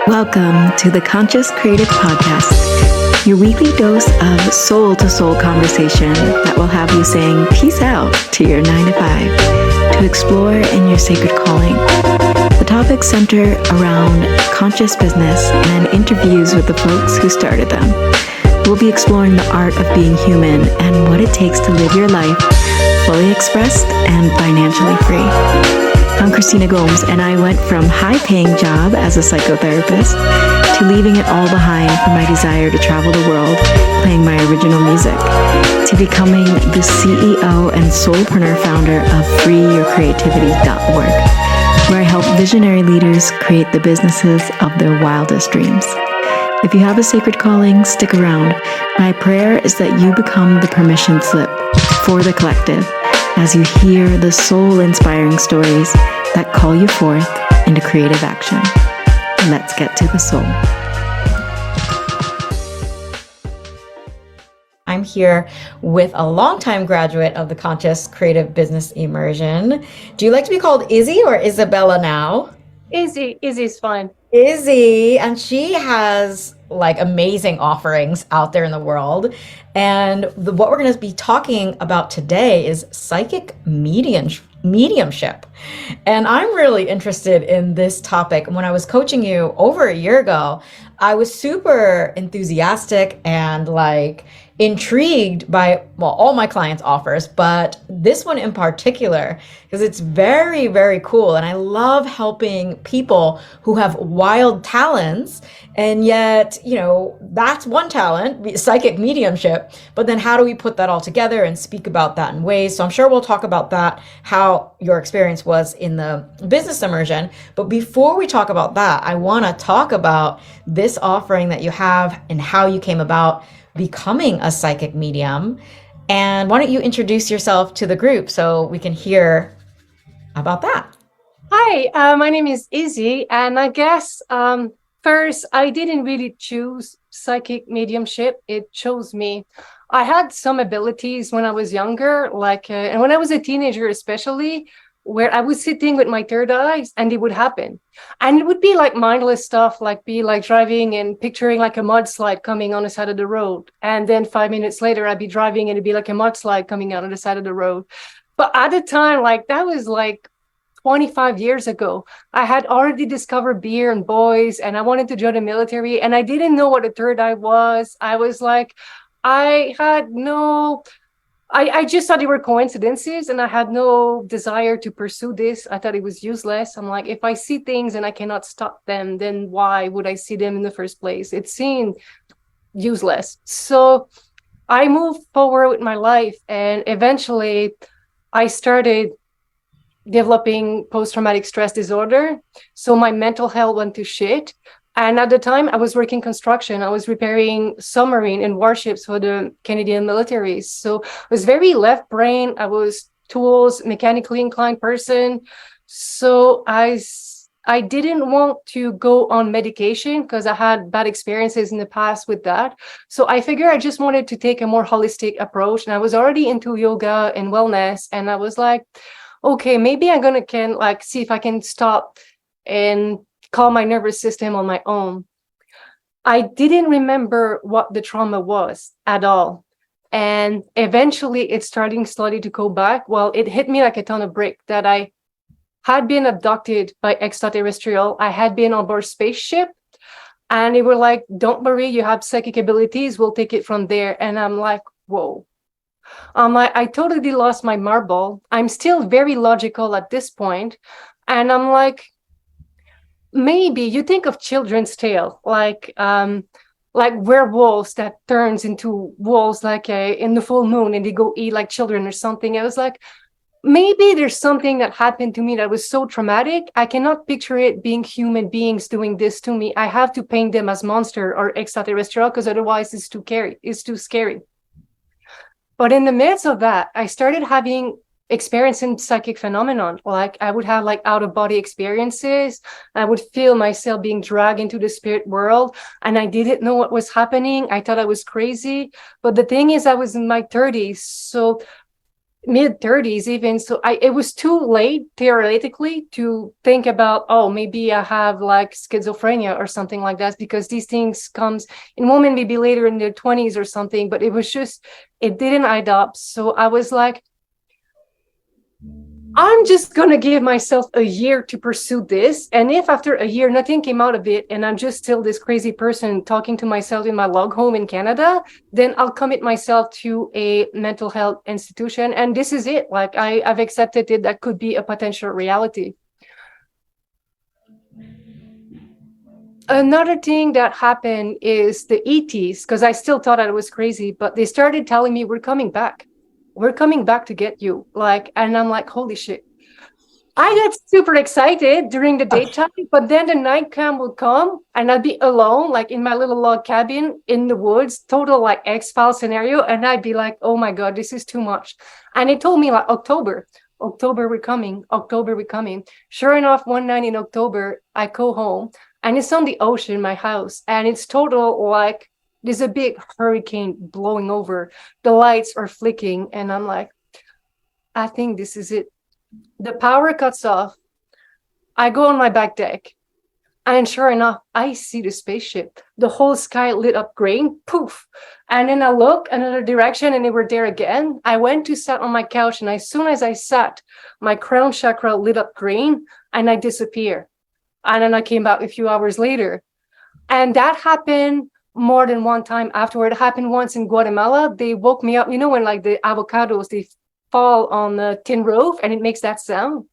Welcome to the Conscious Creative Podcast, your weekly dose of soul-to-soul conversation that will have you saying peace out to your 9 to 5 to explore in your sacred calling. The topics center around conscious business and interviews with the folks who started them. We'll be exploring the art of being human and what it takes to live your life fully expressed and financially free. I'm Christina Gomes, and I went from high-paying job as a psychotherapist to leaving it all behind for my desire to travel the world playing my original music, to becoming the CEO and soulpreneur founder of freeyourcreativity.org, where I help visionary leaders create the businesses of their wildest dreams. If you have a sacred calling, stick around. My prayer is that you become the permission slip for the collective as you hear the soul-inspiring stories that call you forth into creative action. Let's get to the soul. I'm here with a longtime graduate of the Conscious Creative Business Immersion. Do you like to be called Izzy or Isabella now? Izzy. Izzy's fine. Izzy, and she has like amazing offerings out there in the world. And what we're going to be talking about today is psychic mediumship. And I'm really interested in this topic. When I was coaching you over a year ago, I was super enthusiastic and like intrigued by, well, all my clients' offers, but this one in particular, because it's very, very cool. And I love helping people who have wild talents. And yet, you know, that's one talent, psychic mediumship. But then how do we put that all together and speak about that in ways? So I'm sure we'll talk about that, how your experience was in the business immersion. But before we talk about that, I want to talk about this offering that you have and how you came about becoming a psychic medium. And why don't you introduce yourself to the group so we can hear about that? Hi, my name is Izzy, and I guess first, I didn't really choose psychic mediumship. It chose me. I had some abilities when I was younger, and when I was a teenager especially, where I was sitting with my third eyes and it would happen. And it would be like mindless stuff, like driving and picturing like a mudslide coming on the side of the road. And then 5 minutes later, I'd be driving and it'd be like a mudslide coming out on the side of the road. But at the time, that was 25 years ago. I had already discovered beer and boys, and I wanted to join the military, and I didn't know what a third eye was. I was like, I just thought they were coincidences, and I had no desire to pursue this. I thought it was useless. I'm like, if I see things and I cannot stop them, then why would I see them in the first place? It seemed useless. So I moved forward with my life, and eventually I started developing post-traumatic stress disorder. So my mental health went to shit. And at the time I was working construction. I was repairing submarine and warships for the Canadian military. So I was very left brain. I was tools, mechanically inclined person. So I didn't want to go on medication because I had bad experiences in the past with that. So I figured I just wanted to take a more holistic approach. And I was already into yoga and wellness. And I was like, okay, maybe I'm gonna see if I can stop and calm my nervous system on my own. I didn't remember what the trauma was at all. And eventually it's starting slowly to go back. Well, it hit me like a ton of brick that I had been abducted by extraterrestrial. I had been on board spaceship, and they were like, don't worry, you have psychic abilities. We'll take it from there. And I'm like, whoa. I totally lost my marble. I'm still very logical at this point. And I'm like, maybe you think of children's tale, like werewolves that turns into wolves, in the full moon, and they go eat like children or something. I was like, maybe there's something that happened to me that was so traumatic. I cannot picture it being human beings doing this to me. I have to paint them as monster or extraterrestrial because otherwise it's too scary. But in the midst of that, I started experiencing psychic phenomenon. Like I would have out of body experiences. I would feel myself being dragged into the spirit world, and I didn't know what was happening. I thought I was crazy. But the thing is, I was in my 30s. So mid-30s even. So it was too late theoretically to think about, oh, maybe I have like schizophrenia or something like that, because these things comes in women maybe later in their 20s or something. But it was just, it didn't add up. So I was like, I'm just going to give myself a year to pursue this. And if after a year nothing came out of it and I'm just still this crazy person talking to myself in my log home in Canada, then I'll commit myself to a mental health institution. And this is it. Like I've accepted it. That could be a potential reality. Another thing that happened is the ETs, because I still thought I was crazy, but they started telling me, we're coming back. We're coming back to get you. Like, and I'm like, holy shit. I got super excited during the daytime, but then the nighttime would come and I'd be alone, like in my little log cabin in the woods, total like X-Files scenario. And I'd be like, oh my God, this is too much. And it told me like October, we're coming, October, we're coming. Sure enough, one night in October, I go home and it's on the ocean, my house. And it's total like, there's a big hurricane blowing over. The lights are flicking. And I'm like, I think this is it. The power cuts off. I go on my back deck. And sure enough, I see the spaceship. The whole sky lit up green, poof. And then I look another direction and they were there again. I went to sit on my couch, and as soon as I sat, my crown chakra lit up green and I disappeared. And then I came back a few hours later. And that happened more than one time afterward. It happened once in Guatemala. They woke me up, you know, when like the avocados, they fall on the tin roof and it makes that sound.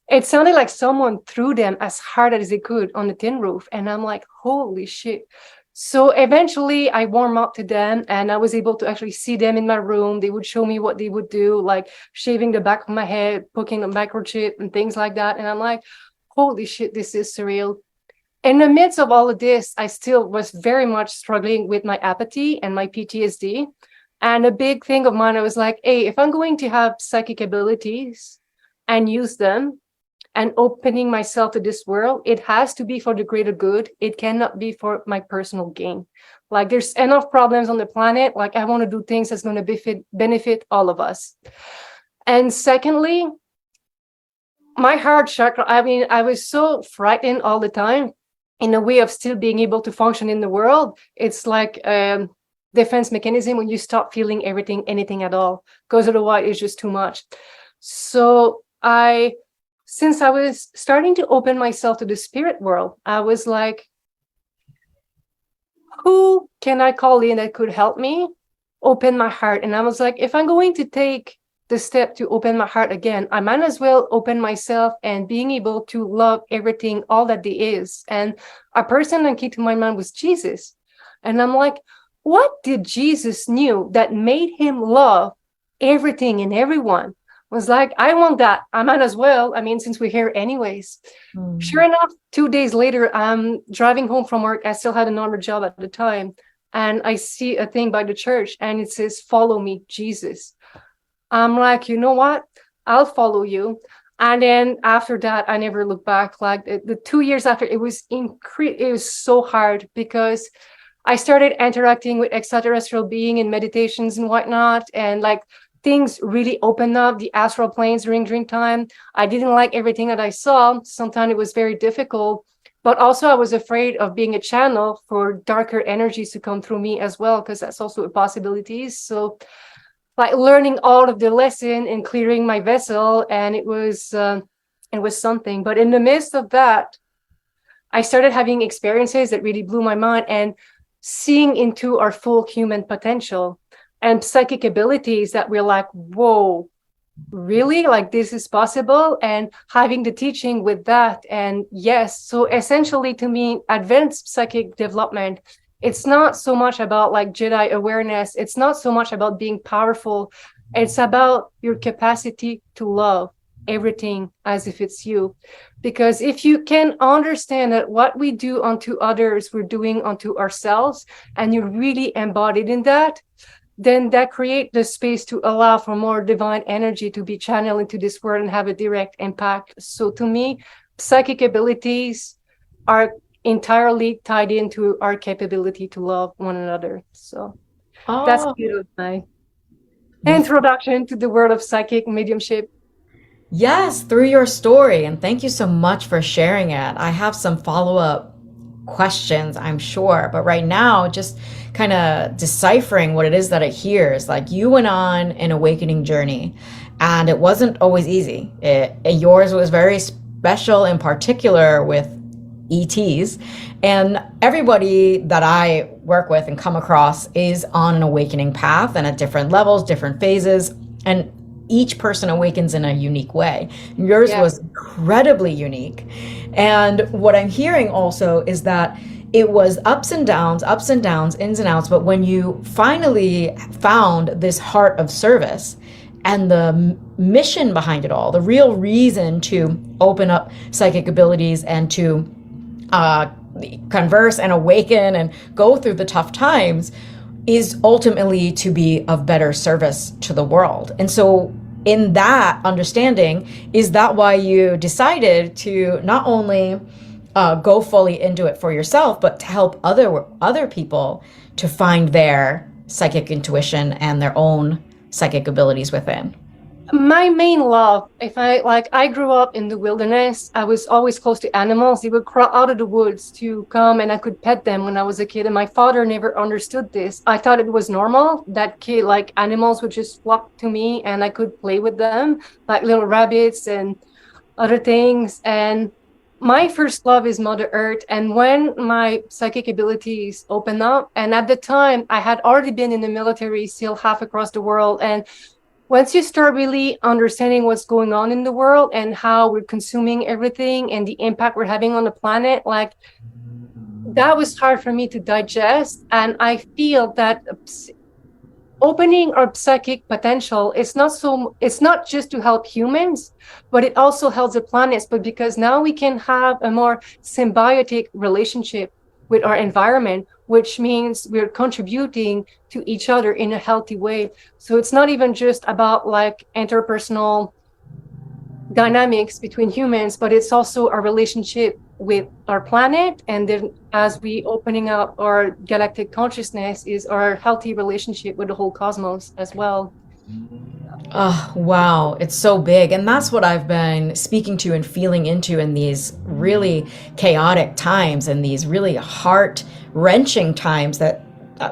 It sounded like someone threw them as hard as they could on the tin roof. And I'm like, holy shit. So eventually I warm up to them and I was able to actually see them in my room. They would show me what they would do, like shaving the back of my head, poking a microchip and things like that. And I'm like, holy shit, this is surreal. In the midst of all of this, I still was very much struggling with my apathy and my PTSD. And a big thing of mine, I was like, hey, if I'm going to have psychic abilities and use them and opening myself to this world, it has to be for the greater good. It cannot be for my personal gain. Like there's enough problems on the planet. Like I want to do things that's going to benefit all of us. And secondly, my heart chakra, I mean, I was so frightened all the time in a way of still being able to function in the world. It's like defense mechanism when you stop feeling anything at all, because otherwise it's just too much. So since I was starting to open myself to the spirit world, I was like, who can I call in that could help me open my heart? And I was like, if I'm going to take the step to open my heart again, I might as well open myself and being able to love everything, all that there is. And a person that came to my mind was Jesus. And I'm like, what did Jesus knew that made him love everything and everyone? Was like, I want that. I might as well. I mean, since we're here anyways. Sure enough, 2 days later, I'm driving home from work. I still had a normal job at the time. And I see a thing by the church and it says, follow me, Jesus. I'm like, you know what? I'll follow you. And then after that, I never looked back. Like the 2 years after, it was so hard because I started interacting with extraterrestrial being in meditations and whatnot. And like things really opened up, the astral planes during dream time. I didn't like everything that I saw. Sometimes it was very difficult, but also I was afraid of being a channel for darker energies to come through me as well, because that's also a possibility. So like learning all of the lesson and clearing my vessel, and it was something. But in the midst of that, I started having experiences that really blew my mind and seeing into our full human potential and psychic abilities that we're like, whoa, really? Like this is possible? And having the teaching with that. And yes, so essentially to me, advanced psychic development, it's not so much about like Jedi awareness. It's not so much about being powerful. It's about your capacity to love everything as if it's you. Because if you can understand that what we do unto others, we're doing unto ourselves, and you're really embodied in that, then that creates the space to allow for more divine energy to be channeled into this world and have a direct impact. So to me, psychic abilities are entirely tied into our capability to love one another. So that's Oh, good of my. introduction to the world of psychic mediumship. Yes, through your story. And thank you so much for sharing it. I have some follow-up questions, I'm sure. But right now, just kind of deciphering what it is that it hears. Like you went on an awakening journey, and it wasn't always easy. Yours was very special, in particular with ETs. And everybody that I work with and come across is on an awakening path and at different levels, different phases. And each person awakens in a unique way. Yours Yeah. was incredibly unique. And what I'm hearing also is that it was ups and downs, ins and outs. But when you finally found this heart of service and the mission behind it all, the real reason to open up psychic abilities and to converse and awaken and go through the tough times, is ultimately to be of better service to the world. And so in that understanding, is that why you decided to not only go fully into it for yourself, but to help other people to find their psychic intuition and their own psychic abilities within? My main love, if I like, I grew up in the wilderness. I was always close to animals. They would crawl out of the woods to come and I could pet them when I was a kid. And my father never understood this. I thought it was normal that kid, like animals would just flock to me and I could play with them, like little rabbits and other things. And my first love is Mother Earth. And when my psychic abilities opened up, and at the time I had already been in the military, still half across the world. And once you start really understanding what's going on in the world and how we're consuming everything and the impact we're having on the planet, like that was hard for me to digest. And I feel that opening our psychic potential, it's not just to help humans, but it also helps the planets. But because now we can have a more symbiotic relationship with our environment, which means we're contributing to each other in a healthy way. So it's not even just about like interpersonal dynamics between humans, but it's also our relationship with our planet. And then as we opening up our galactic consciousness is our healthy relationship with the whole cosmos as well. Oh, wow. It's so big. And that's what I've been speaking to and feeling into in these really chaotic times and these really heart wrenching times that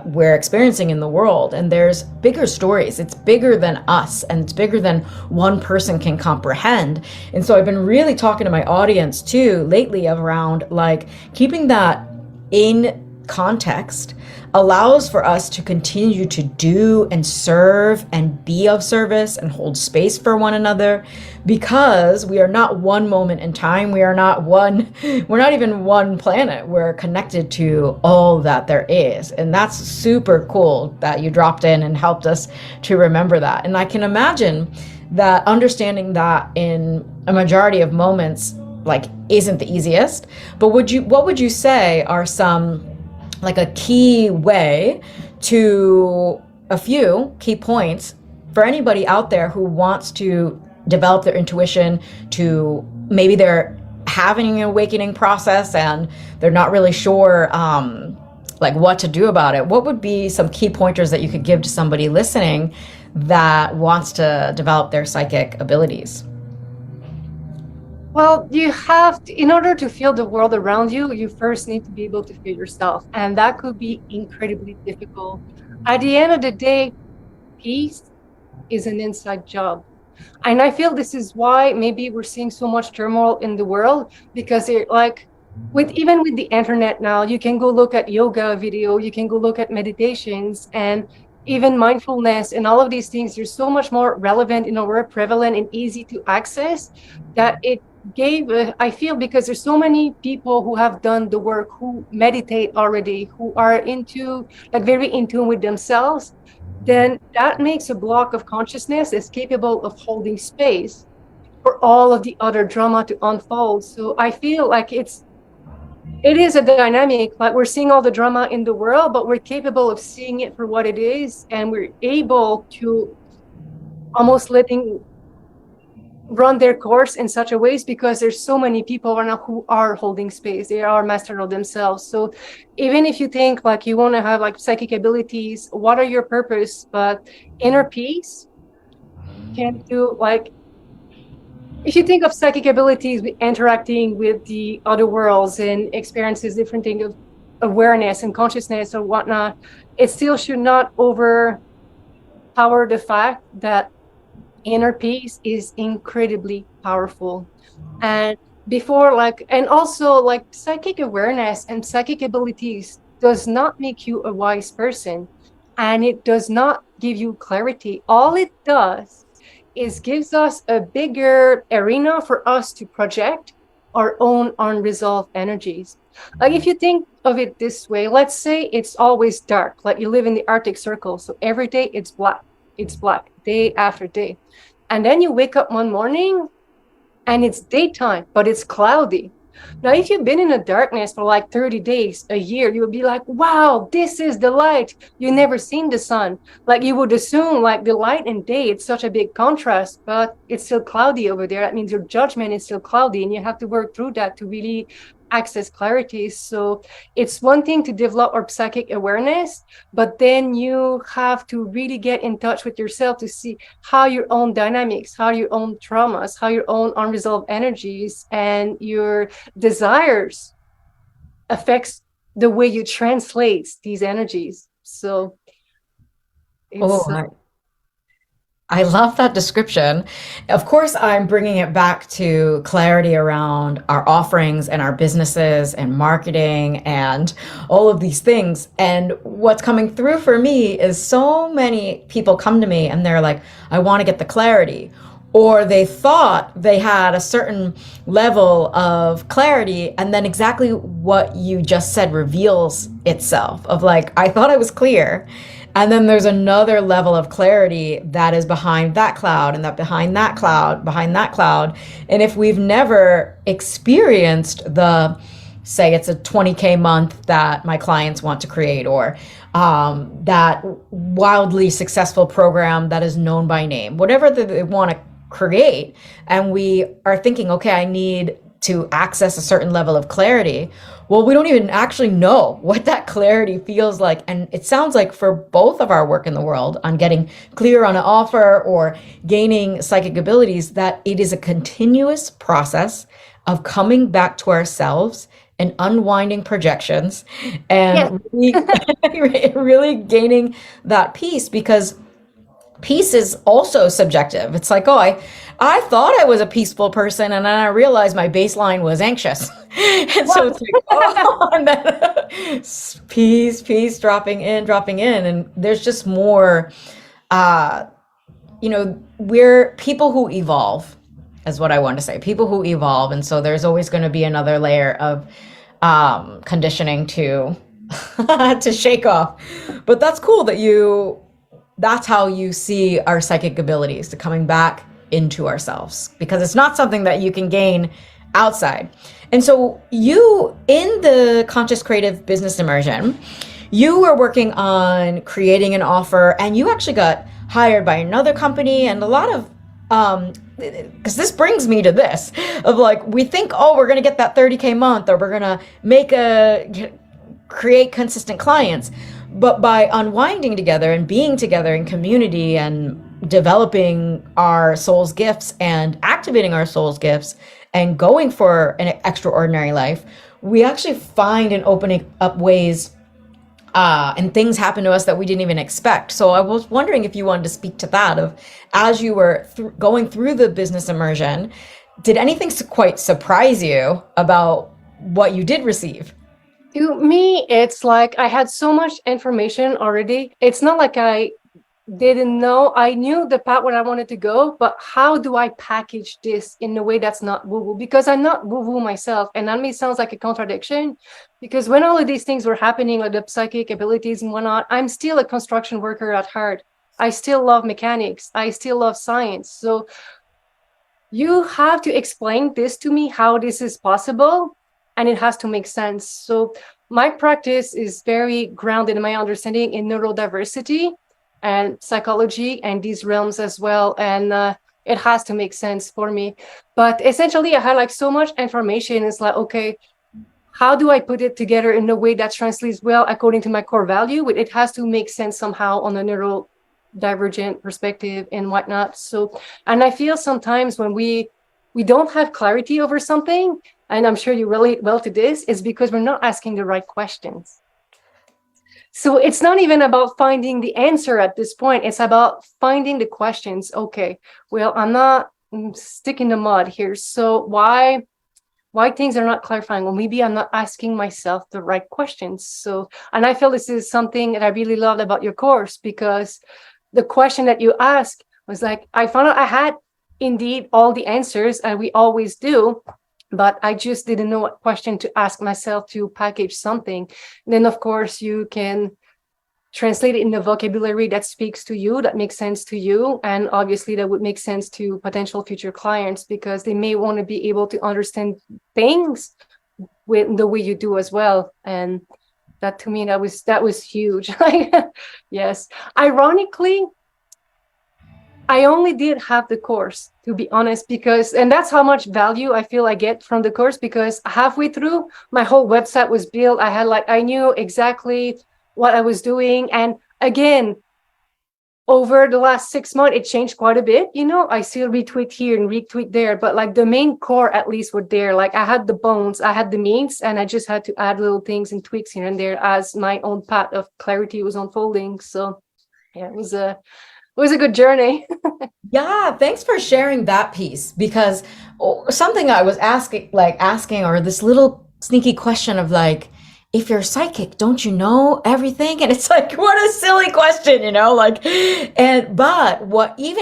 we're experiencing in the world. And there's bigger stories. It's bigger than us and it's bigger than one person can comprehend. And so I've been really talking to my audience too lately around like keeping that in context allows for us to continue to do and serve and be of service and hold space for one another, because we are not one moment in time. We're not even one planet. We're connected to all that there is. And that's super cool that you dropped in and helped us to remember that. And I can imagine that understanding that in a majority of moments like isn't the easiest. But what would you say are some like a key way to a few key points for anybody out there who wants to develop their intuition, to maybe they're having an awakening process and they're not really sure like what to do about it? What would be some key pointers that you could give to somebody listening that wants to develop their psychic abilities? Well, you have to, in order to feel the world around you, you first need to be able to feel yourself. And that could be incredibly difficult. At the end of the day, peace is an inside job. And I feel this is why maybe we're seeing so much turmoil in the world, because it like even with the internet now, you can go look at yoga video, you can go look at meditations and even mindfulness and all of these things. They're so much more relevant, more prevalent and easy to access that it gave I feel, because there's so many people who have done the work, who meditate already, who are into like very in tune with themselves, then that makes a block of consciousness that's capable of holding space for all of the other drama to unfold. So I feel like it is a dynamic, like we're seeing all the drama in the world, but we're capable of seeing it for what it is, and we're able to almost letting run their course in such a ways, because there's so many people right now who are holding space. They are master of themselves. So even if you think like you want to have like psychic abilities, what are your purpose? But inner peace can do like, if you think of psychic abilities interacting with the other worlds and experiences, different thing of awareness and consciousness or whatnot, it still should not overpower the fact that inner peace is incredibly powerful. And before, like, and also like psychic awareness and psychic abilities does not make you a wise person, and it does not give you clarity. All it does is gives us a bigger arena for us to project our own unresolved energies. Like if you think of it this way, let's say it's always dark, like you live in the Arctic Circle. So every day it's black, day after day. And then you wake up one morning and it's daytime, but it's cloudy. Now, if you've been in the darkness for like 30 days, a year, you would be like, wow, this is the light. You never seen the sun. Like you would assume like the light and day, it's such a big contrast, but it's still cloudy over there. That means your judgment is still cloudy, and you have to work through that to really access clarity. So it's one thing to develop our psychic awareness, but then you have to really get in touch with yourself to see how your own dynamics, how your own traumas, how your own unresolved energies and your desires affects the way you translate these energies. So Oh, it's I love that description. Of course, I'm bringing it back to clarity around our offerings and our businesses and marketing and all of these things. And what's coming through for me is so many people come to me and they're like, I want to get the clarity. Or they thought they had a certain level of clarity, and then exactly what you just said reveals itself of like, I thought I was clear. And then there's another level of clarity that is behind that cloud, and that behind that cloud, behind that cloud. And if we've never experienced the, say it's a 20K month that my clients want to create, or that wildly successful program that is known by name, whatever they want to create, and we are thinking, okay, I need to access a certain level of clarity. Well, we don't even actually know what that clarity feels like. And it sounds like for both of our work in the world on getting clear on an offer or gaining psychic abilities, that it is a continuous process of coming back to ourselves and unwinding projections yes. and really, really gaining that peace, because peace is also subjective. It's like, oh, I thought I was a peaceful person, and then I realized my baseline was anxious. And so it's like, oh, and then peace, dropping in. And there's just more, we're people who evolve, is what I want to say. People who evolve. And so there's always going to be another layer of conditioning to to shake off. But that's cool that's how you see our psychic abilities, to coming back into ourselves, because it's not something that you can gain outside. And so you, in the conscious creative business immersion, you were working on creating an offer, and you actually got hired by another company, and a lot of because this brings me to this of like, we think, oh, we're going to get that 30K month, or we're going to create consistent clients. But by unwinding together and being together in community and developing our soul's gifts and activating our soul's gifts and going for an extraordinary life, we actually find and opening up ways and things happen to us that we didn't even expect. So I was wondering if you wanted to speak to that, of as you were going through the business immersion, did anything quite surprise you about what you did receive? To me, it's like I had so much information already. It's not like I didn't know. I knew the path where I wanted to go, but how do I package this in a way that's not woo-woo? Because I'm not woo-woo myself, and that may sound like a contradiction, because when all of these things were happening, like the psychic abilities and whatnot, I'm still a construction worker at heart. I still love mechanics. I still love science. So you have to explain this to me, how this is possible, and it has to make sense. So my practice is very grounded in my understanding in neurodiversity and psychology and these realms as well. And it has to make sense for me. But essentially, I had like so much information. It's like, okay, how do I put it together in a way that translates well according to my core value? It has to make sense somehow on a neurodivergent perspective and whatnot. So, and I feel sometimes when we don't have clarity over something, and I'm sure you relate well to this, is because we're not asking the right questions. So it's not even about finding the answer at this point. It's about finding the questions. Okay, well, I'm not sticking the mud here. So why things are not clarifying? Well, maybe I'm not asking myself the right questions. So, and I feel this is something that I really loved about your course, because the question that you asked was like, I found out I had indeed all the answers, and we always do, but I just didn't know what question to ask myself to package something. And then, of course, you can translate it in a vocabulary that speaks to you, that makes sense to you. And obviously that would make sense to potential future clients, because they may want to be able to understand things with the way you do as well. And that, to me, that was huge. Yes. Ironically, I only did have the course, to be honest, because, and that's how much value I feel I get from the course, because halfway through, my whole website was built. I had I knew exactly what I was doing. And again, over the last 6 months, it changed quite a bit. I still retweet here and retweet there, but the main core at least were there. I had the bones, I had the meats, and I just had to add little things and tweaks here and there as my own path of clarity was unfolding. So yeah, it was a good journey. Yeah, thanks for sharing that piece, because something I was asking, or this little sneaky question of if you're psychic, don't you know everything? And it's what a silly question, even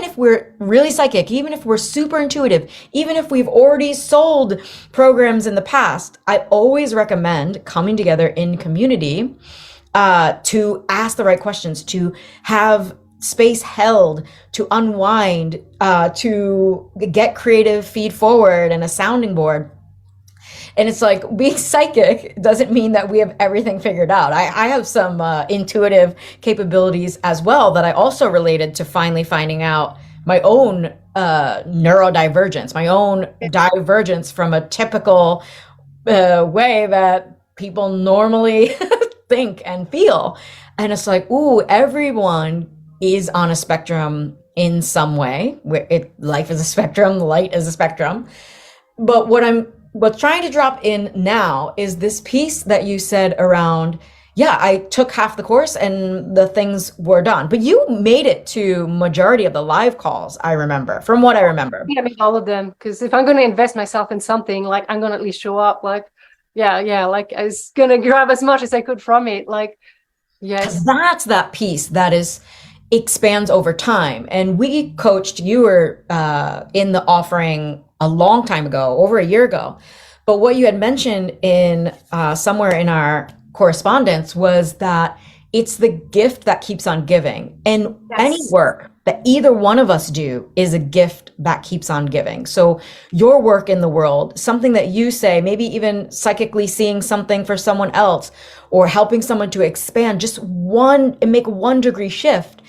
if we're really psychic, even if we're super intuitive, even if we've already sold programs in the past, I always recommend coming together in community to ask the right questions, to have space held, to unwind, to get creative feed forward and a sounding board. And it's being psychic doesn't mean that we have everything figured out. I have some intuitive capabilities as well that I also related to finally finding out my own neurodivergence, my own divergence from a typical way that people normally think and feel. And it's ooh, everyone is on a spectrum in some way. Life is a spectrum, light is a spectrum. But what's trying to drop in now is this piece that you said around, yeah, I took half the course and the things were done. But you made it to majority of the live calls, I remember, from what I remember. Yeah, I mean, all of them, because if I'm going to invest myself in something, I'm going to at least show up. I was going to grab as much as I could from it. Yes. That's that piece that expands over time. And we coached, you were in the offering a long time ago, over a year ago. But what you had mentioned in somewhere in our correspondence was that it's the gift that keeps on giving. And Yes. any work that either one of us do is a gift that keeps on giving. So your work in the world, something that you say, maybe even psychically seeing something for someone else or helping someone to expand, just make 1 degree shift.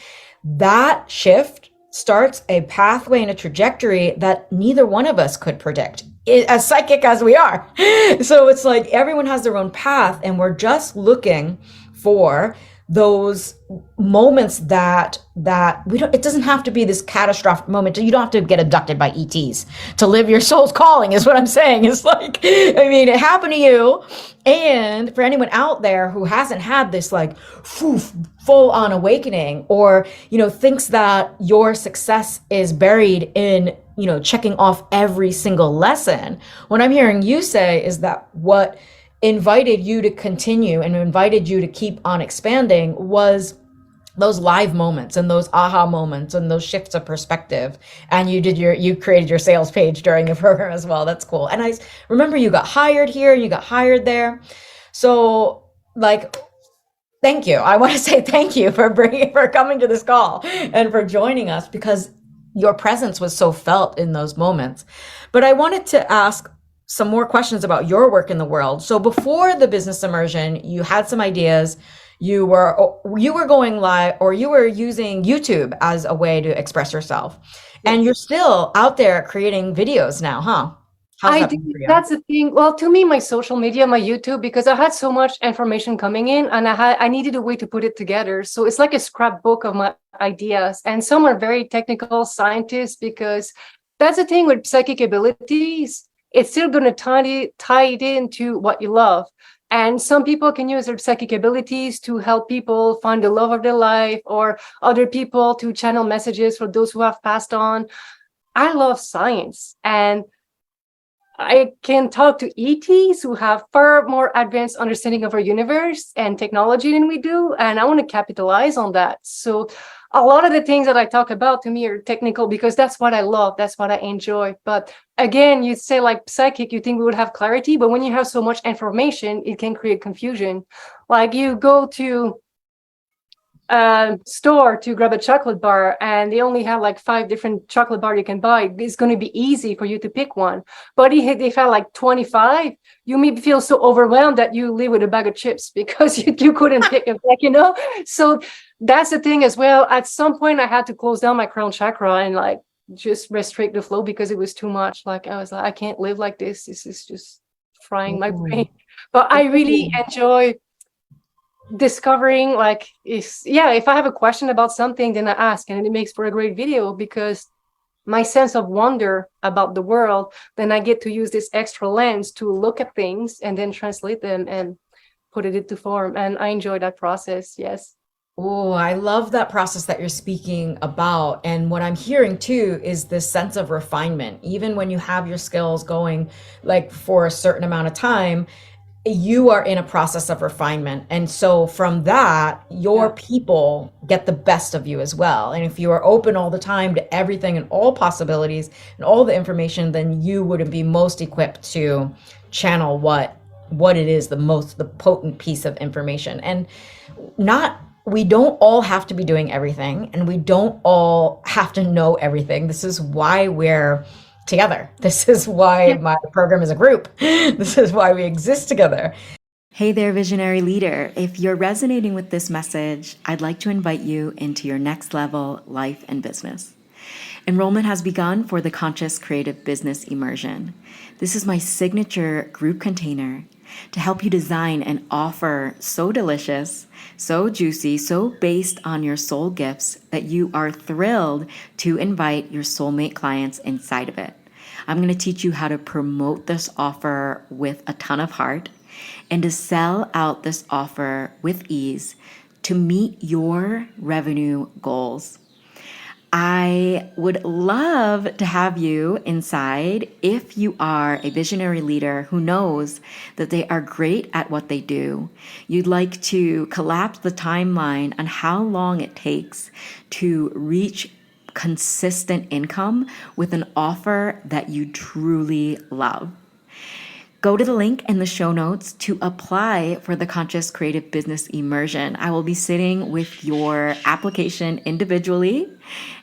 That shift starts a pathway and a trajectory that neither one of us could predict, as psychic as we are. So it's everyone has their own path, and we're just looking for those moments that we don't, it doesn't have to be this catastrophic moment. You don't have to get abducted by ETs to live your soul's calling, is what I'm saying. It's it happened to you. And for anyone out there who hasn't had this full on awakening, or, thinks that your success is buried in, checking off every single lesson, what I'm hearing you say is that what invited you to continue and invited you to keep on expanding was those live moments and those aha moments and those shifts of perspective. And you created your sales page during the program as well. That's cool. And I remember you got hired here, you got hired there. So thank you. I want to say thank you for coming to this call and for joining us, because your presence was so felt in those moments. But I wanted to ask, some more questions about your work in the world. So before the business immersion, you had some ideas. You were going live, or you were using YouTube as a way to express yourself. And Yes. you're still out there creating videos now, huh? How's I that do. been for you? That's the thing. Well, to me, my social media, my YouTube, because I had so much information coming in, and I needed a way to put it together. So it's like a scrapbook of my ideas, and some are very technical scientists, because that's the thing with psychic abilities. It's still going to tie it into what you love. And some people can use their psychic abilities to help people find the love of their life, or other people to channel messages for those who have passed on. I love science, and I can talk to ETs who have far more advanced understanding of our universe and technology than we do, and I want to capitalize on that. So a lot of the things that I talk about to me are technical, because that's what I love, that's what I enjoy. But again, you say like psychic, you think we would have clarity, but when you have so much information, it can create confusion. Like you go to store to grab a chocolate bar, and they only have like 5 different chocolate bar you can buy. It's going to be easy for you to pick one. But if had like 25, you may feel so overwhelmed that you leave with a bag of chips because you couldn't pick it, so that's the thing as well. At some point I had to close down my crown chakra and like just restrict the flow, because it was too much. Like I was like, I can't live like this is just frying my brain. But I really Ooh. enjoy discovering, like, if I have a question about something, then I ask, and it makes for a great video, because my sense of wonder about the world, then I get to use this extra lens to look at things and then translate them and put it into form, and I enjoy that process. Yes. Oh, I love that process that you're speaking about. And what I'm hearing too is this sense of refinement. Even when you have your skills going like for a certain amount of time, you are in a process of refinement. And so from that, your Yeah. people get the best of you as well. And if you are open all the time to everything and all possibilities and all the information, then you would be most equipped to channel what it is, the potent piece of information. And not we don't all have to be doing everything, and we don't all have to know everything. This is why we're together. This is why my program is a group. This is why we exist together. Hey there, visionary leader. If you're resonating with this message, I'd like to invite you into your next level life and business. Enrollment has begun for the Conscious Creative Business Immersion. This is my signature group container to help you design an offer so delicious, so juicy, so based on your soul gifts that you are thrilled to invite your soulmate clients inside of it. I'm going to teach you how to promote this offer with a ton of heart and to sell out this offer with ease to meet your revenue goals. I would love to have you inside if you are a visionary leader who knows that they are great at what they do. You'd like to collapse the timeline on how long it takes to reach consistent income with an offer that you truly love. Go to the link in the show notes to apply for the Conscious Creative Business Immersion. I will be sitting with your application individually,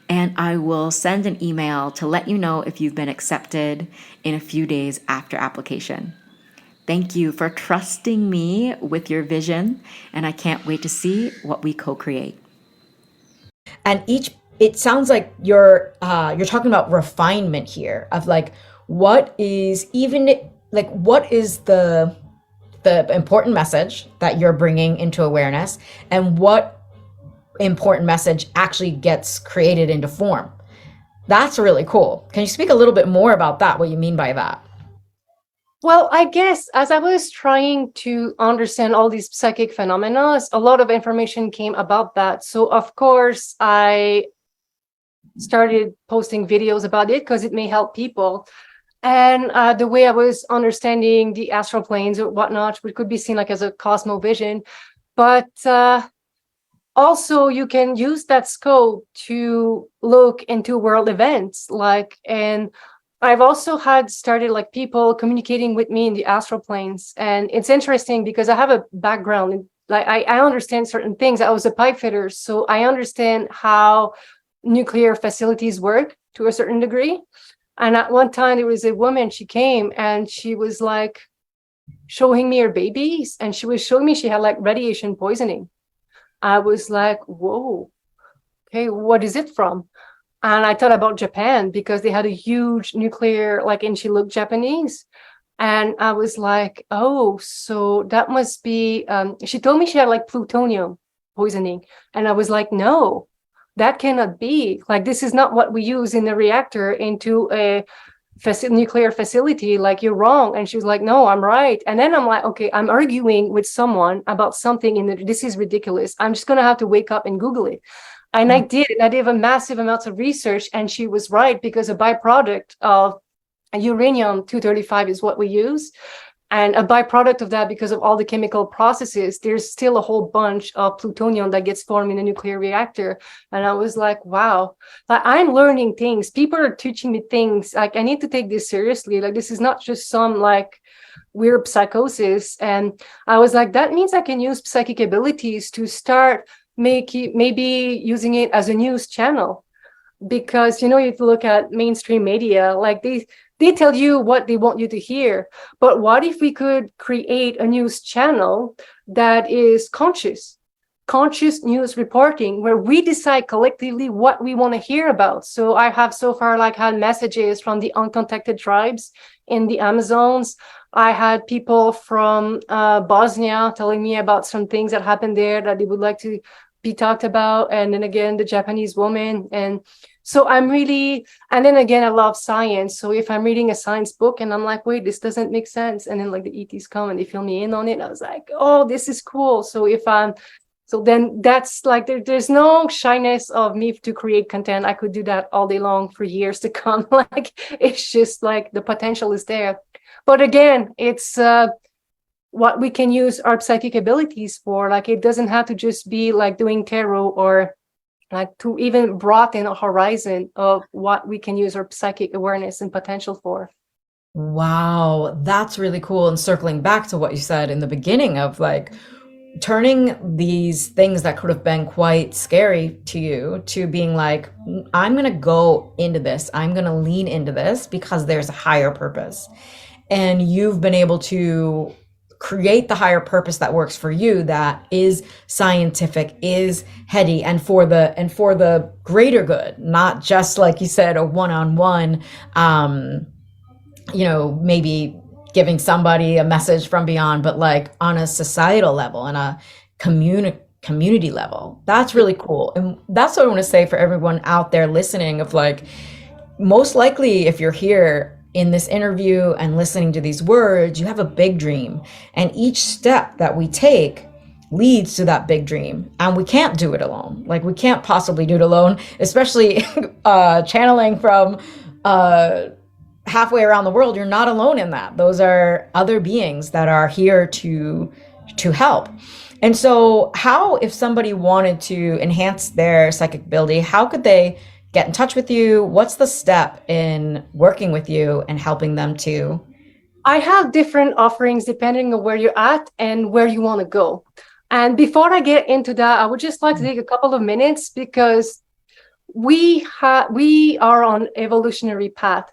and I will send an email to let you know if you've been accepted in a few days after application. Thank you for trusting me with your vision, and I can't wait to see what we co-create. And it sounds like you're talking about refinement here of like what is the important message that you're bringing into awareness, and what important message actually gets created into form. That's really cool. Can you speak a little bit more about that, what you mean by that? Well, I guess as I was trying to understand all these psychic phenomena, a lot of information came about that. So of course I started posting videos about it, because it may help people. And the way I was understanding the astral planes or whatnot, which could be seen like as a cosmovision, but also you can use that scope to look into world events. And I've also had started like people communicating with me in the astral planes. And it's interesting because I have a background in, like I understand certain things. I was a pipe fitter, so I understand how nuclear facilities work to a certain degree. And at one time, there was a woman, she came and she was like showing me her babies, and she was showing me she had like radiation poisoning. I was like, whoa, okay, what is it from? And I thought about Japan because they had a huge nuclear, like, and she looked Japanese. And I was like, oh, so that must be, she told me she had like plutonium poisoning. And I was like, no, that cannot be. Like, this is not what we use in the reactor into a nuclear facility. Like, you're wrong. And she was like, no, I'm right. And then I'm like, okay, I'm arguing with someone about something in the, this is ridiculous. I'm just going to have to wake up and Google it. And I did. I did a massive amounts of research, and she was right, because a byproduct of uranium-235 is what we use. And a byproduct of that, because of all the chemical processes, there's still a whole bunch of plutonium that gets formed in a nuclear reactor. And I was like, wow, like, I'm learning things. People are teaching me things. Like, I need to take this seriously. Like, this is not just some like weird psychosis. And I was like, that means I can use psychic abilities to start maybe using it as a news channel. Because, you know, if you look at mainstream media, like they tell you what they want you to hear. But what if we could create a news channel that is conscious news reporting, where we decide collectively what we want to hear about? So I have so far like had messages from the uncontacted tribes in the Amazons. I had people from Bosnia telling me about some things that happened there that they would like to be talked about. And then again, the Japanese woman. And so I'm really, and then again, I love science. So if I'm reading a science book and I'm like, wait, this doesn't make sense. And then like the ETs come and they fill me in on it. I was like, oh, this is cool. So if I'm, so then that's like, there's no shyness of me to create content. I could do that all day long for years to come. Like, it's just like the potential is there. But again, it's what we can use our psychic abilities for. Like, it doesn't have to just be like doing tarot, or like to even broaden a horizon of what we can use our psychic awareness and potential for. Wow, that's really cool. And circling back to what you said in the beginning of like turning these things that could have been quite scary to you to being like, I'm going to go into this. I'm going to lean into this because there's a higher purpose. And you've been able to create the higher purpose that works for you, that is scientific, is heady, and for the greater good, not just like you said, a one-on-one, maybe giving somebody a message from beyond, but like on a societal level and a community level. That's really cool. And that's what I want to say for everyone out there listening, of like, most likely if you're here in this interview and listening to these words, you have a big dream. And each step that we take leads to that big dream. And we can't do it alone. Like, we can't possibly do it alone, especially channeling from halfway around the world. You're not alone in that. Those are other beings that are here to help. And so how, if somebody wanted to enhance their psychic ability, how could they get in touch with you? What's the step in working with you and helping them to? I have different offerings depending on where you're at and where you want to go. And before I get into that, I would just like to take a couple of minutes, because we are on evolutionary path,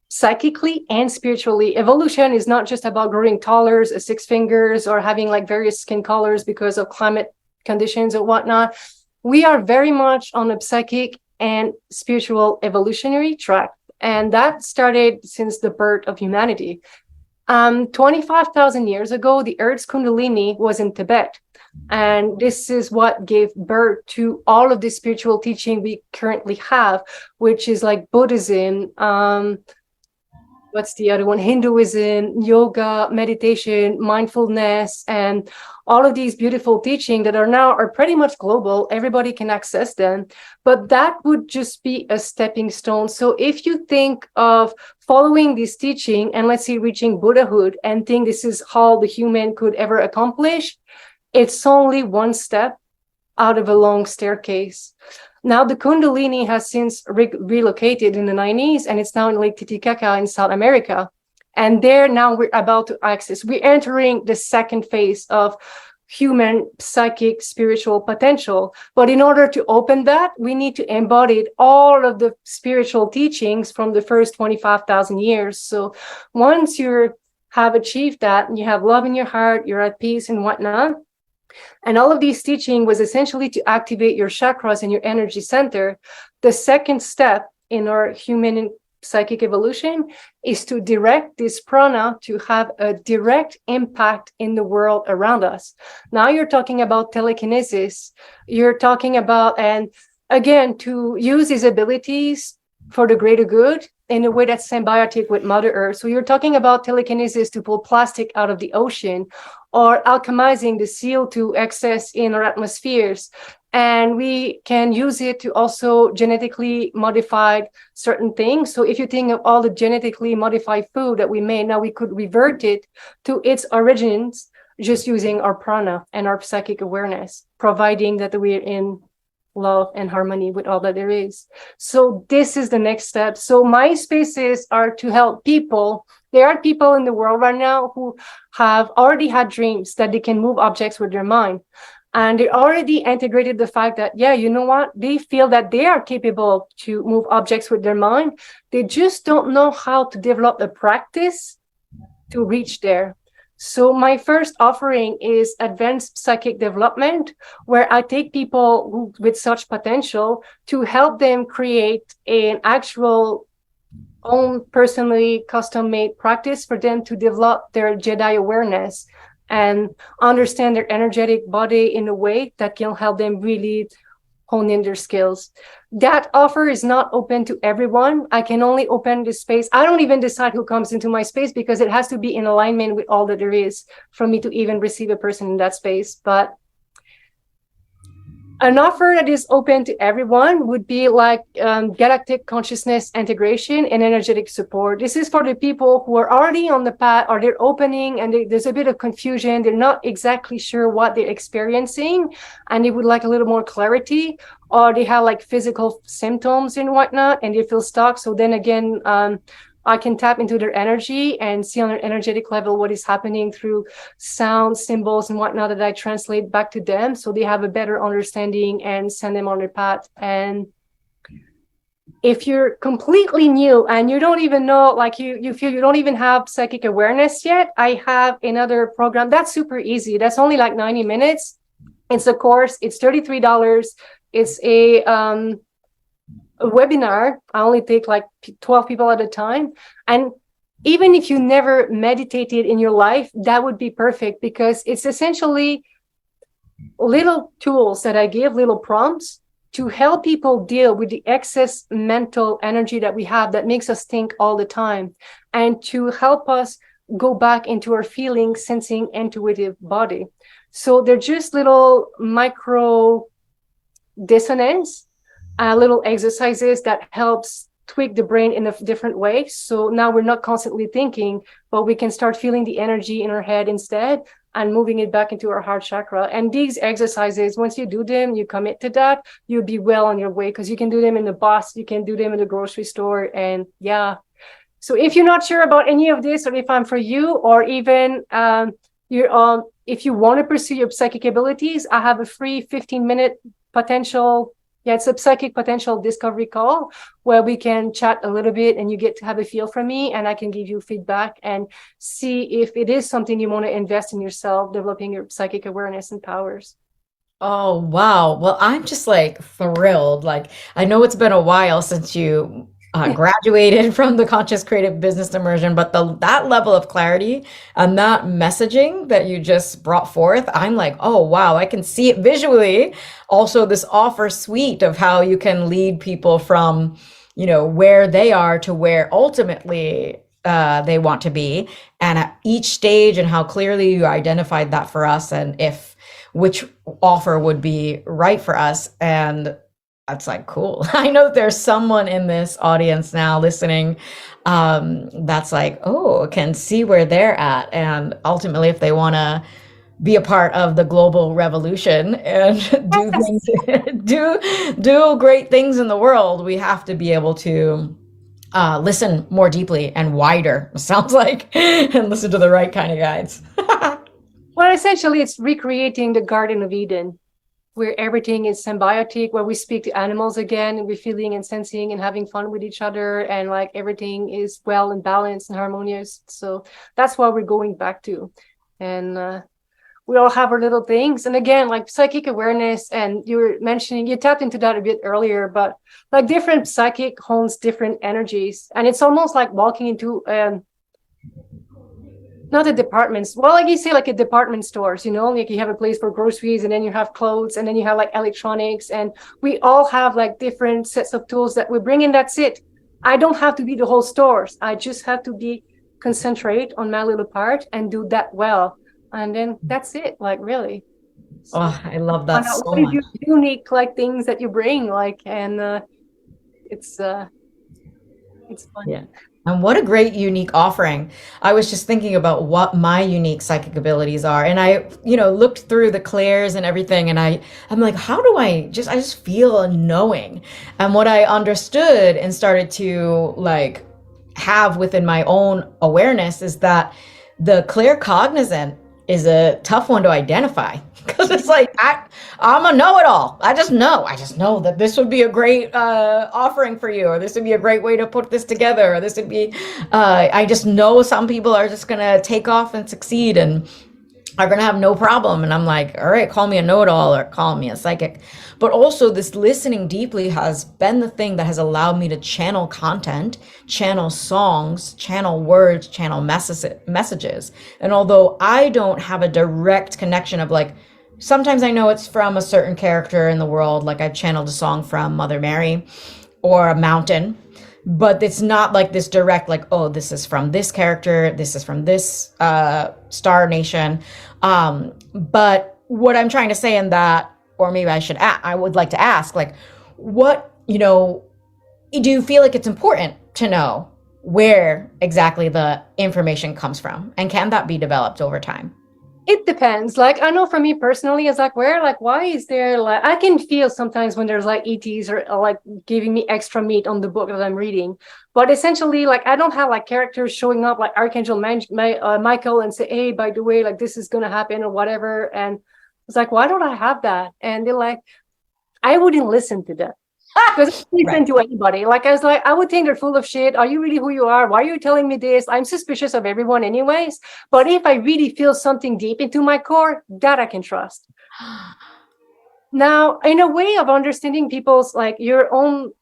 psychically and spiritually. Evolution is not just about growing taller, 6 fingers, or having like various skin colors because of climate conditions or whatnot. We are very much on a psychic and spiritual evolutionary track. And that started since the birth of humanity. 25,000 years ago, the Earth's Kundalini was in Tibet. And this is what gave birth to all of the spiritual teaching we currently have, which is like Buddhism, what's the other one? Hinduism, yoga, meditation, mindfulness, and all of these beautiful teachings that are pretty much global. Everybody can access them, but that would just be a stepping stone. So if you think of following this teaching and let's say reaching Buddhahood and think this is all the human could ever accomplish, it's only one step out of a long staircase. Now, the Kundalini has since relocated in the 90s, and it's now in Lake Titicaca in South America. And there now we're about to access, we're entering the second phase of human psychic spiritual potential. But in order to open that, we need to embody all of the spiritual teachings from the first 25,000 years. So once you have achieved that and you have love in your heart, you're at peace and whatnot, and all of these teaching was essentially to activate your chakras and your energy center. The second step in our human psychic evolution is to direct this prana to have a direct impact in the world around us. Now you're talking about telekinesis. You're talking about, and again, to use these abilities for the greater good in a way that's symbiotic with Mother Earth. So you're talking about telekinesis to pull plastic out of the ocean, or alchemizing the CO2 excess in our atmospheres. And we can use it to also genetically modify certain things. So if you think of all the genetically modified food that we made, now we could revert it to its origins just using our prana and our psychic awareness, providing that we're in love and harmony with all that there is. So this is the next step. So my spaces are to help people. There are people in the world right now who have already had dreams that they can move objects with their mind. And they already integrated the fact that, yeah, you know what? They feel that they are capable to move objects with their mind. They just don't know how to develop the practice to reach there. So my first offering is advanced psychic development, where I take people with such potential to help them create an actual own personally custom-made practice for them to develop their Jedi awareness and understand their energetic body in a way that can help them really hone in their skills. That offer is not open to everyone. I can only open the space. I don't even decide who comes into my space because it has to be in alignment with all that there is for me to even receive a person in that space. But an offer that is open to everyone would be like galactic consciousness integration and energetic support. This is for the people who are already on the path, or they're opening and there's a bit of confusion. They're not exactly sure what they're experiencing and they would like a little more clarity, or they have like physical symptoms and whatnot and they feel stuck. So then again, I can tap into their energy and see on an energetic level what is happening through sound, symbols, and whatnot that I translate back to them so they have a better understanding and send them on their path. And if you're completely new and you don't even know, like you feel you don't even have psychic awareness yet, I have another program that's super easy. That's only like 90 minutes. It's a course. It's $33. It's a webinar. I only take like 12 people at a time. And even if you never meditated in your life, that would be perfect because it's essentially little tools that I give, little prompts to help people deal with the excess mental energy that we have that makes us think all the time, and to help us go back into our feeling, sensing, intuitive body. So they're just little micro dissonance, little exercises that helps tweak the brain in a different way. So now we're not constantly thinking, but we can start feeling the energy in our head instead and moving it back into our heart chakra. And these exercises, once you do them, you commit to that, you'll be well on your way because you can do them in the bus, you can do them in the grocery store. And yeah. So if you're not sure about any of this, or if I'm for you, or even if you want to pursue your psychic abilities, I have a free 15-minute potential. Yeah, it's a psychic potential discovery call where we can chat a little bit and you get to have a feel from me and I can give you feedback and see if it is something you want to invest in yourself, developing your psychic awareness and powers. Oh, wow. Well, I'm just like thrilled. Like, I know it's been a while since you graduated from the conscious creative business immersion, but that level of clarity and that messaging that you just brought forth, I'm like, oh, wow, I can see it visually. Also, this offer suite of how you can lead people from, where they are to where ultimately they want to be. And at each stage and how clearly you identified that for us and which offer would be right for us. And that's like, cool. I know that there's someone in this audience now listening that's like, oh, can see where they're at. And ultimately, if they want to be a part of the global revolution and do things, do great things in the world, we have to be able to listen more deeply and wider, sounds like, and listen to the right kind of guides. Well, But essentially, it's recreating the Garden of Eden, where everything is symbiotic, where we speak to animals again, and we're feeling and sensing and having fun with each other, and like everything is well and balanced and harmonious. So that's what we're going back to. And we all have our little things. And again, like psychic awareness, and you were mentioning, you tapped into that a bit earlier, but like different psychic hones different energies. And it's almost like walking into not a departments, well, like you say, like a department stores, you know, like you have a place for groceries, and then you have clothes, and then you have like electronics, and we all have like different sets of tools that we bring in. That's it. I don't have to be the whole stores. I just have to be concentrate on my little part and do that well. And then that's it, like really. So Oh, I love that so what is much. your unique like things that you bring, like, and it's fun. Yeah. And what a great unique offering. I was just thinking about what my unique psychic abilities are. And I, looked through the clairs and everything, and I'm like, how do I just feel a knowing. And what I understood and started to like have within my own awareness is that the claircognizant is a tough one to identify because it's like I'm a know-it-all. I just know that this would be a great offering for you, or this would be a great way to put this together, or this would be. I just know some people are just gonna take off and succeed and are gonna have no problem. And I'm like, all right, call me a know-it-all or call me a psychic. But also, this listening deeply has been the thing that has allowed me to channel content, channel songs, channel words, channel messages. And although I don't have a direct connection of like, sometimes I know it's from a certain character in the world, like I've channeled a song from Mother Mary or a mountain, but it's not like this direct, like, oh, this is from this character, this is from this star nation. But what I'm trying to say in that, or maybe I would like to ask, like, what, do you feel like it's important to know where exactly the information comes from? And can that be developed over time? It depends. Like, I know for me personally, it's like, why is there, like, I can feel sometimes when there's like ETs or like giving me extra meat on the book that I'm reading. But essentially, like, I don't have like characters showing up like Archangel Michael and say, hey, by the way, like this is going to happen or whatever. And it's like, why don't I have that? And they're like, I wouldn't listen to them. Because I don't listen to anybody. Like, I was like, I would think they're full of shit. Are you really who you are? Why are you telling me this? I'm suspicious of everyone anyways. But if I really feel something deep into my core, that I can trust. Now, in a way of understanding people's, like, your own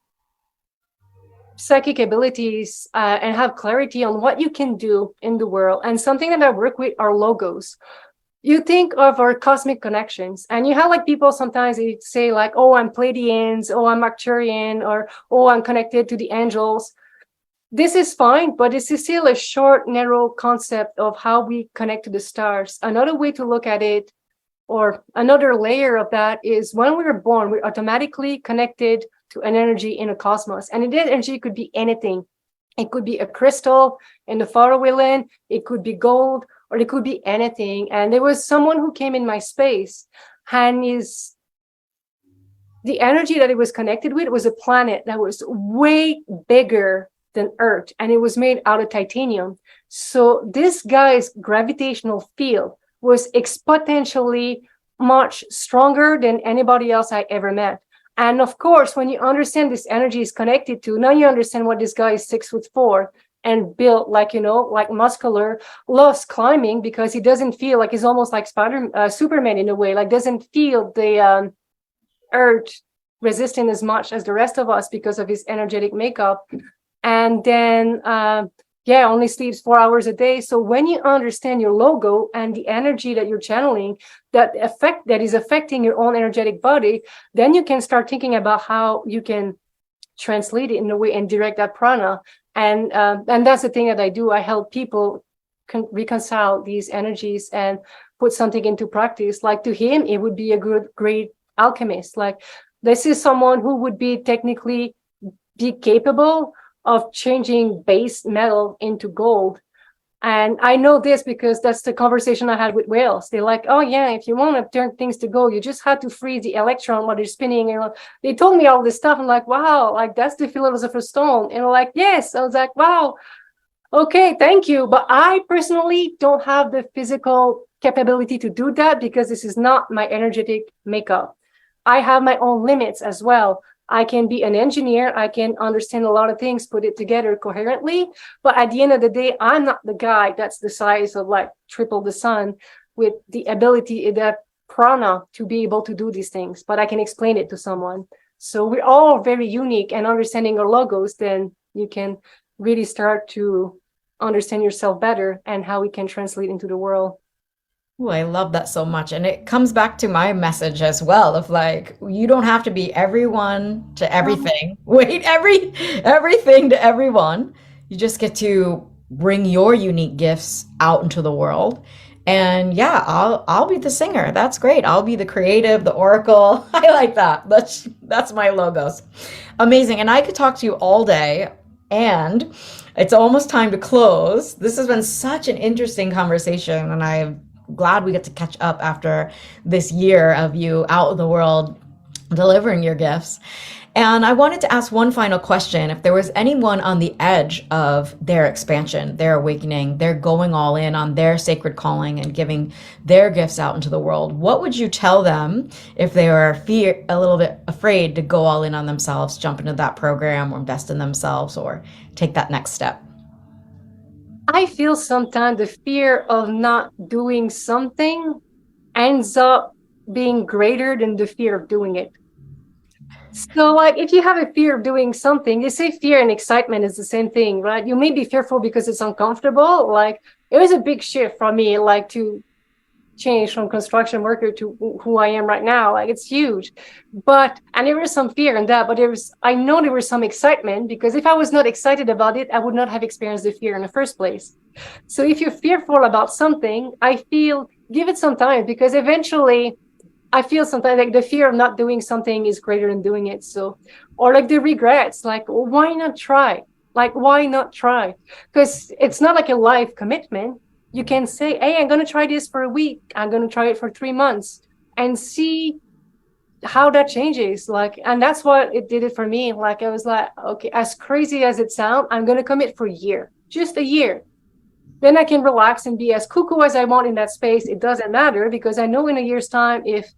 psychic abilities and have clarity on what you can do in the world. And something that I work with are logos. You think of our cosmic connections, and you have like people sometimes they say like, oh, I'm Pleiadians, oh, I'm Arcturian, or oh, I'm connected to the angels. This is fine, but this is still a short, narrow concept of how we connect to the stars. Another way to look at it, or another layer of that, is when we were born, we're automatically connected to an energy in a cosmos. And that energy could be anything. It could be a crystal in the faraway land, it could be gold, or it could be anything. And there was someone who came in my space, and the energy that it was connected with was a planet that was way bigger than Earth, and it was made out of titanium. So this guy's gravitational field was exponentially much stronger than anybody else I ever met. And of course, when you understand this energy is connected to, now you understand what this guy is 6'4" and built, like, like muscular, loves climbing because he doesn't feel like, he's almost like Superman in a way, like doesn't feel the urge resisting as much as the rest of us because of his energetic makeup. And then only sleeps 4 hours a day. So when you understand your logo and the energy that you're channeling, that is affecting your own energetic body, then you can start thinking about how you can translate it in a way and direct that prana. And that's the thing that I do. I help people reconcile these energies and put something into practice. Like, to him, it would be a great alchemist. Like, this is someone who would be technically be capable of changing base metal into gold. And I know this because that's the conversation I had with whales. They're like, oh yeah, if you want to turn things to gold, you just have to freeze the electron while they're spinning. And they told me all this stuff. I'm like, wow, like that's the philosopher's stone. And I'm like, yes. I was like, wow, okay, thank you. But I personally don't have the physical capability to do that because this is not my energetic makeup. I have my own limits as well. I can be an engineer. I can understand a lot of things, put it together coherently. But at the end of the day, I'm not the guy that's the size of like triple the sun with the ability, that prana to be able to do these things. But I can explain it to someone. So we're all very unique, and understanding our logos, then you can really start to understand yourself better and how we can translate into the world. Ooh, I love that so much. And it comes back to my message as well of like, you don't have to be everyone to everything. Wait, everything to everyone. You just get to bring your unique gifts out into the world. And yeah, I'll be the singer. That's great. I'll be the creative, the oracle. I like that. That's my logos. Amazing. And I could talk to you all day. And it's almost time to close. This has been such an interesting conversation, and I'm glad we get to catch up after this year of you out in the world delivering your gifts. And I wanted to ask one final question. If there was anyone on the edge of their expansion, their awakening, they're going all in on their sacred calling and giving their gifts out into the world, what would you tell them if they are a little bit afraid to go all in on themselves, jump into that program or invest in themselves or take that next step? I feel sometimes the fear of not doing something ends up being greater than the fear of doing it. So, like, if you have a fear of doing something, they say fear and excitement is the same thing, right? You may be fearful because it's uncomfortable. Like, it was a big shift for me, like, to change from construction worker to who I am right now. Like, it's huge. And there was some fear in that, but I know there was some excitement, because if I was not excited about it, I would not have experienced the fear in the first place. So if you're fearful about something, I feel give it some time, because eventually I feel sometimes like the fear of not doing something is greater than doing it. So, or like the regrets, like, why not try? Like, why not try? Because it's not like a life commitment. You can say, hey, I'm going to try this for a week. I'm going to try it for 3 months and see how that changes. Like, and that's what it did it for me. Like, I was like, okay, as crazy as it sounds, I'm going to commit for a year, just a year. Then I can relax and be as cuckoo as I want in that space. It doesn't matter, because I know in a year's time, if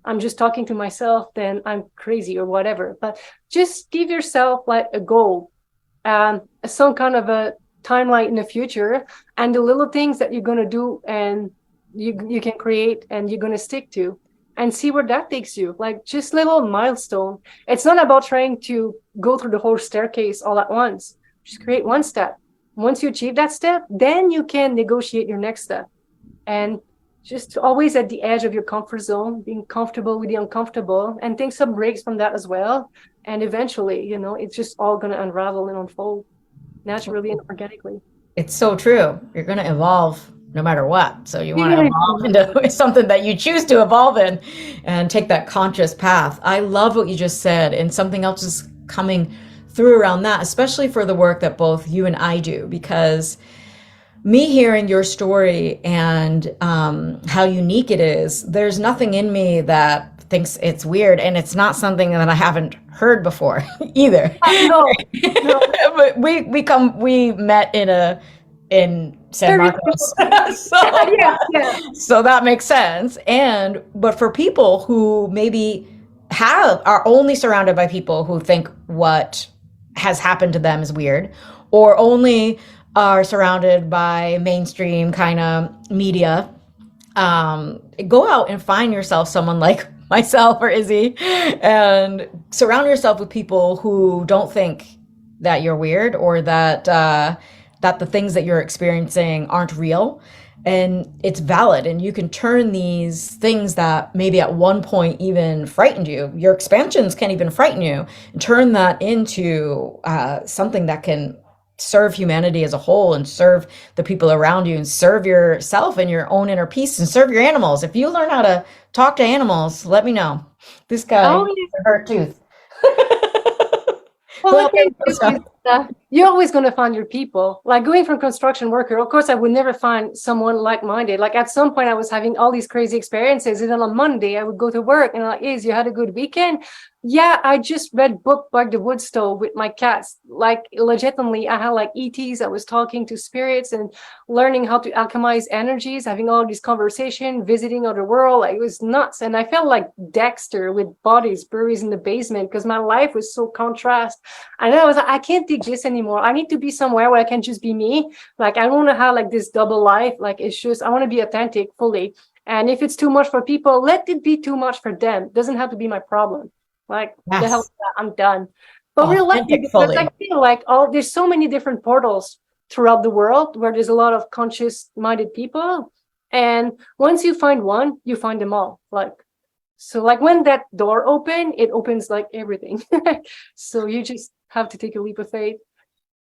I'm just talking to myself, then I'm crazy or whatever. But just give yourself like a goal, some kind of a timeline in the future, and the little things that you're going to do and you can create and you're going to stick to, and see where that takes you. Like, just little milestone. It's not about trying to go through the whole staircase all at once. Just create one step. Once you achieve that step, then you can negotiate your next step. And just always at the edge of your comfort zone, being comfortable with the uncomfortable, and take some breaks from that as well. And eventually, it's just all going to unravel and unfold naturally and organically. It's so true. You're going to evolve no matter what. So you want to evolve into something that you choose to evolve in and take that conscious path. I love what you just said, and something else is coming through around that, especially for the work that both you and I do, because me hearing your story and how unique it is, there's nothing in me that thinks it's weird, and it's not something that I haven't heard before either. No, no. But we met in San Marcos. So, yeah. So that makes sense. But for people who maybe are only surrounded by people who think what has happened to them is weird, or only are surrounded by mainstream kind of media, go out and find yourself someone like myself or Izzy, and surround yourself with people who don't think that you're weird, or that the things that you're experiencing aren't real, and it's valid, and you can turn these things that maybe at one point even frightened you, your expansions can even frighten you, and turn that into something that can serve humanity as a whole, and serve the people around you, and serve yourself and your own inner peace, and serve your animals. If you learn how to talk to animals, let me know. This guy Oh, has a hurt tooth. well, I can do is You're always going to find your people. Like going from construction worker, of course, I would never find someone like-minded. Like at some point, I was having all these crazy experiences, and then on Monday, I would go to work and I'm like, "Is you had a good weekend?" Yeah, I just read book by the wood stove with my cats. Like legitimately, I had like ETs. I was talking to spirits and learning how to alchemize energies, having all these conversations, visiting other world. Like, it was nuts, and I felt like Dexter with bodies buried in the basement because my life was so contrast. And I was like, I can't take this anymore. I need to be somewhere where I can just be me. Like, I don't want to have like this double life. Like, it's just, I want to be authentic fully. And if it's too much for people, let it be too much for them. It doesn't have to be my problem. Like, the hell Yes. with that, I'm done. But we're lucky Authentic because I fully. feel like there's so many different portals throughout the world where there's a lot of conscious-minded people. And once you find one, you find them all. Like, so like when that door open, it opens like everything. So you just have to take a leap of faith.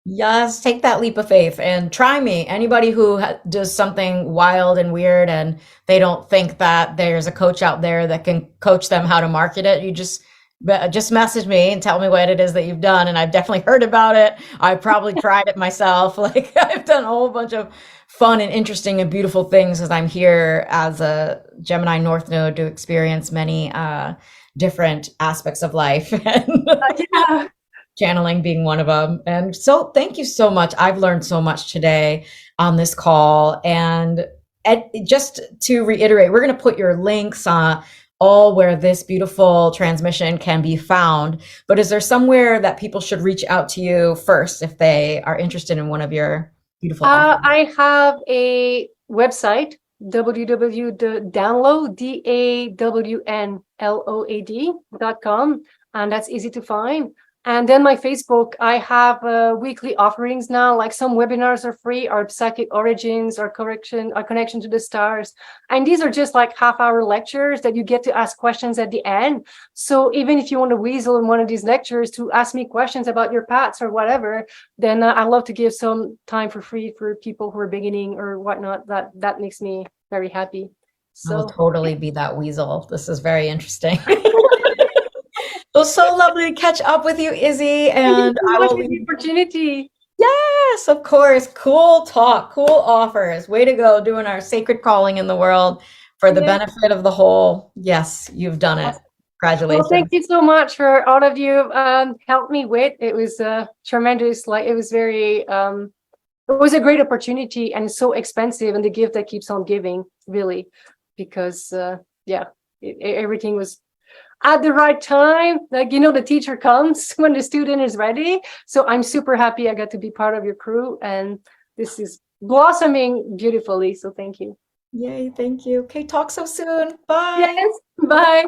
Yes, take that leap of faith and try me. Anybody who does something wild and weird and they don't think that there's a coach out there that can coach them how to market it, you just message me and tell me what it is that you've done. And I've definitely heard about it. I probably tried it myself. Like I've done a whole bunch of fun and interesting and beautiful things because I'm here as a Gemini North Node to experience many different aspects of life. And Yeah. channeling being one of them. And so thank you so much. I've learned so much today on this call. And just to reiterate, we're going to put your links all where this beautiful transmission can be found. But is there somewhere that people should reach out to you first if they are interested in one of your beautiful offerings? I have a website, www.dawnload.com, and that's easy to find. And then my Facebook, I have weekly offerings now. Like some webinars are free, our psychic origins, our connection to the stars. And these are just like half-hour lectures that you get to ask questions at the end. So even if you want to weasel in one of these lectures to ask me questions about your paths or whatever, then I love to give some time for free for people who are beginning or whatnot. That makes me very happy. I will So totally be that weasel. This is very interesting. It was so lovely to catch up with you, Izzy, thank you and so I much will for the leave. opportunity. Yes, of course. Cool talk, cool offers. Way to go, doing our sacred calling in the world for the Yeah. benefit of the whole. Yes, you've done it. Well, thank Congratulations. you so much for all of you helped me with. It was tremendous. Like it was very it was a great opportunity and so expensive, and the gift that keeps on giving, really, because yeah, everything was at the right time. Like, the teacher comes when the student is ready. So I'm super happy I got to be part of your crew, and this is blossoming beautifully. So thank you. Yay, thank you. Okay, talk so soon. Bye. Yes, bye.